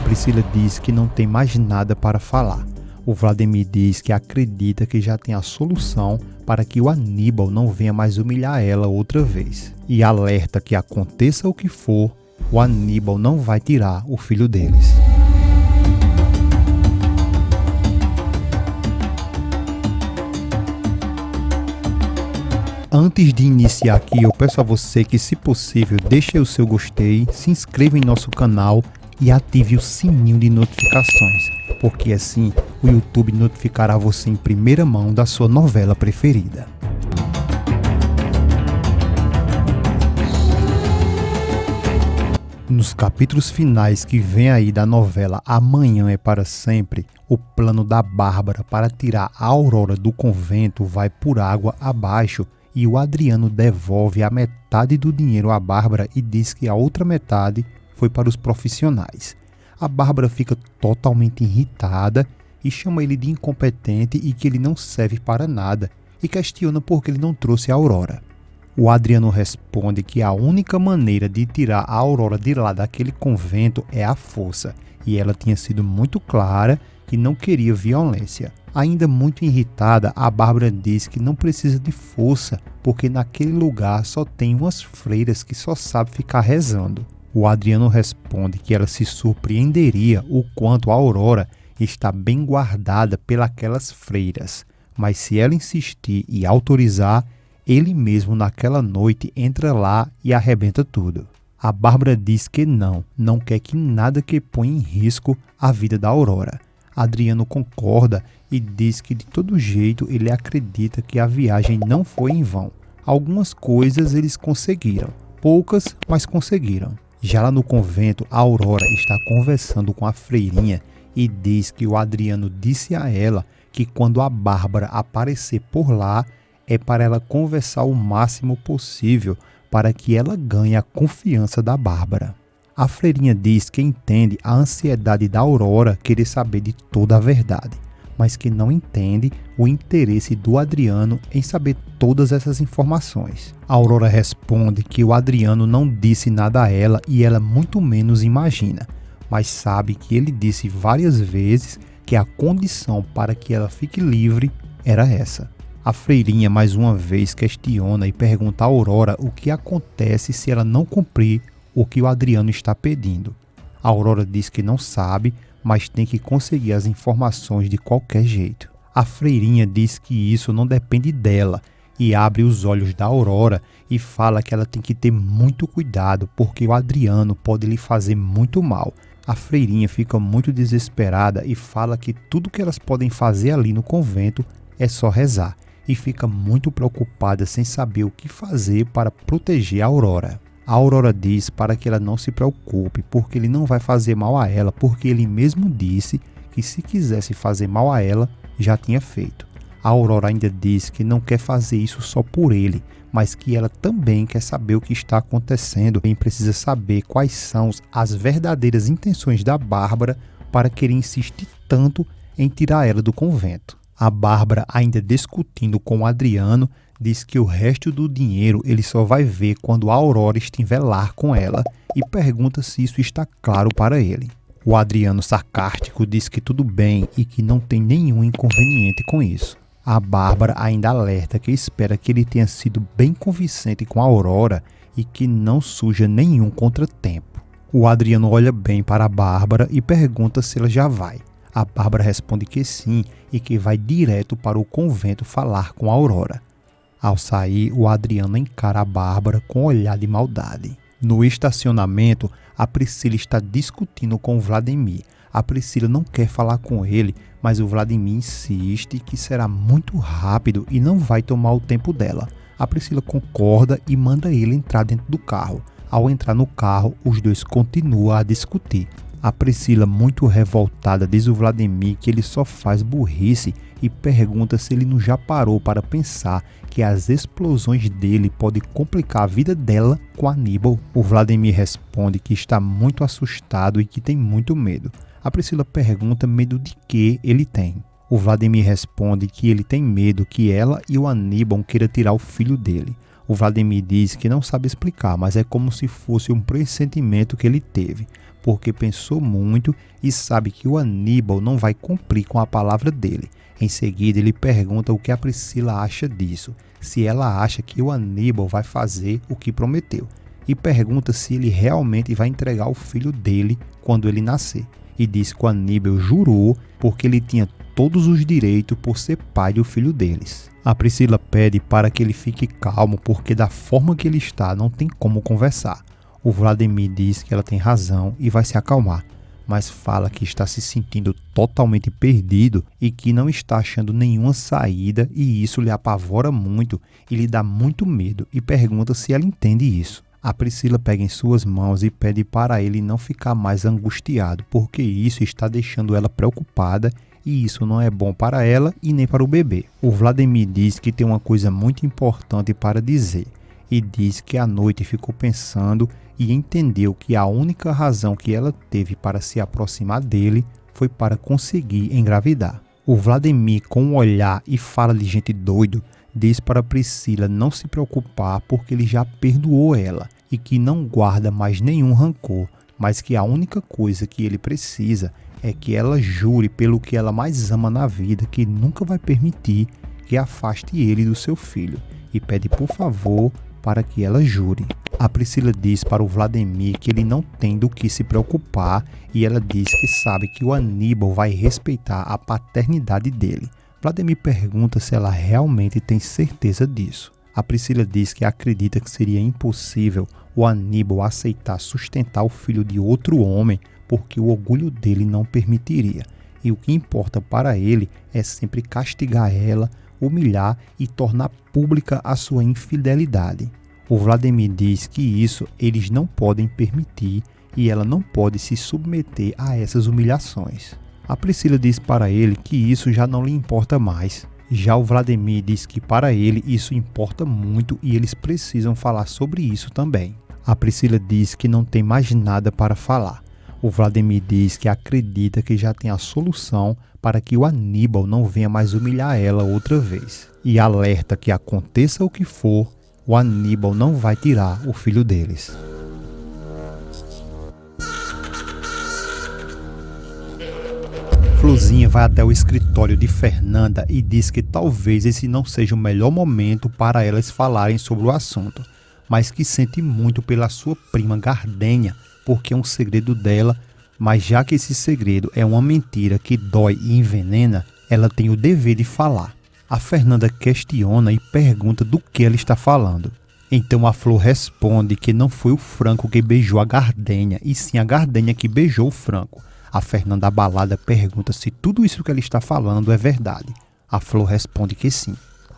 Priscila diz que não tem mais nada para falar. O Vladimir diz que acredita que já tem a solução para que o Aníbal não venha mais humilhar ela outra vez. E alerta que aconteça o que for, o Aníbal não vai tirar o filho deles. Antes de iniciar aqui, eu peço a você que, se possível, deixe o seu gostei, se inscreva em nosso canal e ative o sininho de notificações, porque assim o YouTube notificará você em primeira mão da sua novela preferida. Nos capítulos finais que vem aí da novela Amanhã é para Sempre, o plano da Bárbara para tirar a Aurora do convento vai por água abaixo e o Adriano devolve a metade do dinheiro à Bárbara e diz que a outra metade foi para os profissionais. A Bárbara fica totalmente irritada e chama ele de incompetente e que ele não serve para nada e questiona por que ele não trouxe a Aurora. O Adriano responde que a única maneira de tirar a Aurora de lá daquele convento é a força, e ela tinha sido muito clara que não queria violência. Ainda muito irritada, a Bárbara diz que não precisa de força, porque naquele lugar só tem umas freiras que só sabem ficar rezando. O Adriano responde que ela se surpreenderia o quanto a Aurora está bem guardada pelas freiras, mas se ela insistir e autorizar, ele mesmo naquela noite entra lá e arrebenta tudo. A Bárbara diz que não quer que nada que ponha em risco a vida da Aurora. Adriano concorda e diz que de todo jeito ele acredita que a viagem não foi em vão. Algumas coisas eles conseguiram, poucas, mas conseguiram. Já lá no convento, a Aurora está conversando com a freirinha e diz que o Adriano disse a ela que quando a Bárbara aparecer por lá, é para ela conversar o máximo possível para que ela ganhe a confiança da Bárbara. A freirinha diz que entende a ansiedade da Aurora querer saber de toda a verdade, mas que não entende o interesse do Adriano em saber todas essas informações. A Aurora responde que o Adriano não disse nada a ela e ela muito menos imagina, mas sabe que ele disse várias vezes que a condição para que ela fique livre era essa. A freirinha mais uma vez questiona e pergunta a Aurora o que acontece se ela não cumprir o que o Adriano está pedindo. A Aurora diz que não sabe, mas tem que conseguir as informações de qualquer jeito. A freirinha diz que isso não depende dela e abre os olhos da Aurora e fala que ela tem que ter muito cuidado porque o Adriano pode lhe fazer muito mal. A freirinha fica muito desesperada e fala que tudo que elas podem fazer ali no convento é só rezar, e fica muito preocupada sem saber o que fazer para proteger a Aurora. A Aurora diz para que ela não se preocupe, porque ele não vai fazer mal a ela, porque ele mesmo disse que se quisesse fazer mal a ela, já tinha feito. A Aurora ainda diz que não quer fazer isso só por ele, mas que ela também quer saber o que está acontecendo. Quem precisa saber quais são as verdadeiras intenções da Bárbara para querer insistir tanto em tirar ela do convento. A Bárbara, ainda discutindo com o Adriano, diz que o resto do dinheiro ele só vai ver quando a Aurora estiver lá com ela e pergunta se isso está claro para ele. O Adriano, sarcástico, diz que tudo bem e que não tem nenhum inconveniente com isso. A Bárbara ainda alerta que espera que ele tenha sido bem convincente com a Aurora e que não surja nenhum contratempo. O Adriano olha bem para a Bárbara e pergunta se ela já vai. A Bárbara responde que sim e que vai direto para o convento falar com a Aurora. Ao sair, o Adriano encara a Bárbara com um olhar de maldade. No estacionamento, a Priscila está discutindo com o Vladimir. A Priscila não quer falar com ele, mas o Vladimir insiste que será muito rápido e não vai tomar o tempo dela. A Priscila concorda e manda ele entrar dentro do carro. Ao entrar no carro, os dois continuam a discutir. A Priscila, muito revoltada, diz ao Vladimir que ele só faz burrice e pergunta se ele não já parou para pensar que as explosões dele podem complicar a vida dela com Aníbal. O Vladimir responde que está muito assustado e que tem muito medo. A Priscila pergunta medo de que ele tem. O Vladimir responde que ele tem medo que ela e o Aníbal queiram tirar o filho dele. O Vladimir diz que não sabe explicar, mas é como se fosse um pressentimento que ele teve. porque pensou muito e sabe que o Aníbal não vai cumprir com a palavra dele. Em seguida, ele pergunta o que a Priscila acha disso, se ela acha que o Aníbal vai fazer o que prometeu, e pergunta se ele realmente vai entregar o filho dele quando ele nascer. E diz que o Aníbal jurou porque ele tinha todos os direitos por ser pai do filho deles. A Priscila pede para que ele fique calmo porque da forma que ele está não tem como conversar. O Vladimir diz que ela tem razão e vai se acalmar, mas fala que está se sentindo totalmente perdido e que não está achando nenhuma saída, e isso lhe apavora muito e lhe dá muito medo, e pergunta se ela entende isso. A Priscila pega em suas mãos e pede para ele não ficar mais angustiado, porque isso está deixando ela preocupada e isso não é bom para ela e nem para o bebê. O Vladimir diz que tem uma coisa muito importante para dizer e diz que à noite ficou pensando e entendeu que a única razão que ela teve para se aproximar dele foi para conseguir engravidar. O Vladimir, com um olhar e fala de gente doido, diz para Priscila não se preocupar porque ele já perdoou ela e que não guarda mais nenhum rancor, mas que a única coisa que ele precisa é que ela jure pelo que ela mais ama na vida que nunca vai permitir que afaste ele do seu filho, e pede por favor para que ela jure. A Priscila diz para o Vladimir que ele não tem do que se preocupar e ela diz que sabe que o Aníbal vai respeitar a paternidade dele. Vladimir pergunta se ela realmente tem certeza disso. A Priscila diz que acredita que seria impossível o Aníbal aceitar sustentar o filho de outro homem porque o orgulho dele não permitiria. E o que importa para ele é sempre castigar ela, humilhar e tornar pública a sua infidelidade. O Vladimir diz que isso eles não podem permitir e ela não pode se submeter a essas humilhações. A Priscila diz para ele que isso já não lhe importa mais. Já o Vladimir diz que para ele isso importa muito e eles precisam falar sobre isso também. A Priscila diz que não tem mais nada para falar. O Vladimir diz que acredita que já tem a solução para que o Aníbal não venha mais humilhar ela outra vez. E alerta que aconteça o que for, o Aníbal não vai tirar o filho deles. Florzinha vai até o escritório de Fernanda e diz que talvez esse não seja o melhor momento para elas falarem sobre o assunto, mas que sente muito pela sua prima Gardenha, porque é um segredo dela, mas já que esse segredo é uma mentira que dói e envenena, ela tem o dever de falar. A Fernanda questiona e pergunta do que ela está falando. Então a Flor responde que não foi o Franco que beijou a Gardenha, e sim a Gardenha que beijou o Franco. A Fernanda abalada pergunta se tudo isso que ela está falando é verdade. A Flor responde que sim.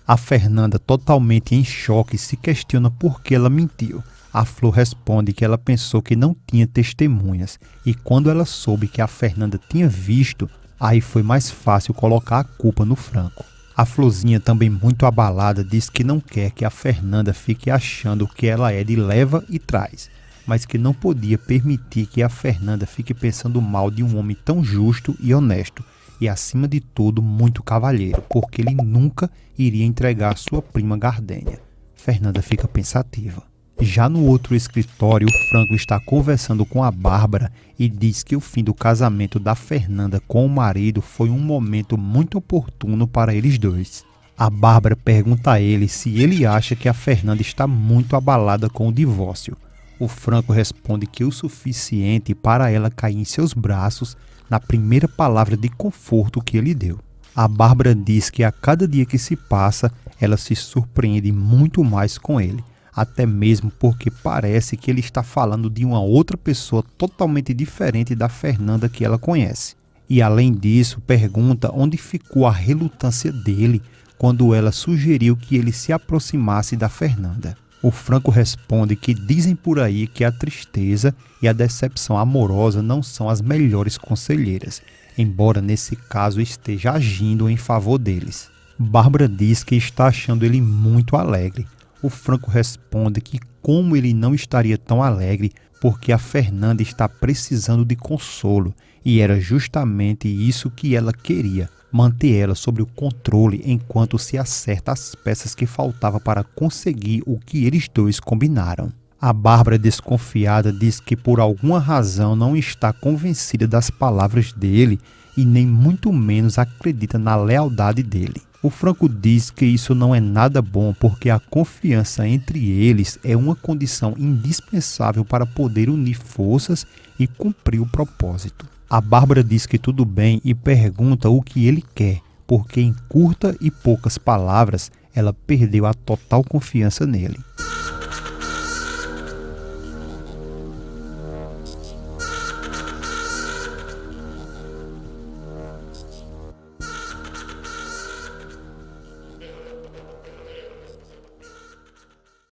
A Fernanda, totalmente em choque, se questiona por que ela mentiu. A Flor responde que ela pensou que não tinha testemunhas, e quando ela soube que a Fernanda tinha visto, aí foi mais fácil colocar a culpa no Franco. A Florzinha, também muito abalada, diz que não quer que a Fernanda fique achando que ela é de leva e traz, mas que não podia permitir que a Fernanda fique pensando mal de um homem tão justo e honesto, e acima de tudo muito cavalheiro, porque ele nunca iria entregar a sua prima Gardenha. Fernanda fica pensativa. Já no outro escritório, o Franco está conversando com a Bárbara e diz que o fim do casamento da Fernanda com o marido foi um momento muito oportuno para eles dois. A Bárbara pergunta a ele se ele acha que a Fernanda está muito abalada com o divórcio. O Franco responde que o suficiente para ela cair em seus braços na primeira palavra de conforto que ele deu. A Bárbara diz que a cada dia que se passa, ela se surpreende muito mais com ele, até mesmo porque parece que ele está falando de uma outra pessoa totalmente diferente da Fernanda que ela conhece. E além disso, pergunta onde ficou a relutância dele quando ela sugeriu que ele se aproximasse da Fernanda. O Franco responde que dizem por aí que a tristeza e a decepção amorosa não são as melhores conselheiras, embora nesse caso esteja agindo em favor deles. Bárbara diz que está achando ele muito alegre. O Franco responde que como ele não estaria tão alegre porque a Fernanda está precisando de consolo e era justamente isso que ela queria, manter ela sob o controle enquanto se acerta as peças que faltavam para conseguir o que eles dois combinaram. A Bárbara, desconfiada, diz que por alguma razão não está convencida das palavras dele e nem muito menos acredita na lealdade dele. O Franco diz que isso não é nada bom porque a confiança entre eles é uma condição indispensável para poder unir forças e cumprir o propósito. A Bárbara diz que tudo bem e pergunta o que ele quer, porque em curta e poucas palavras ela perdeu a total confiança nele.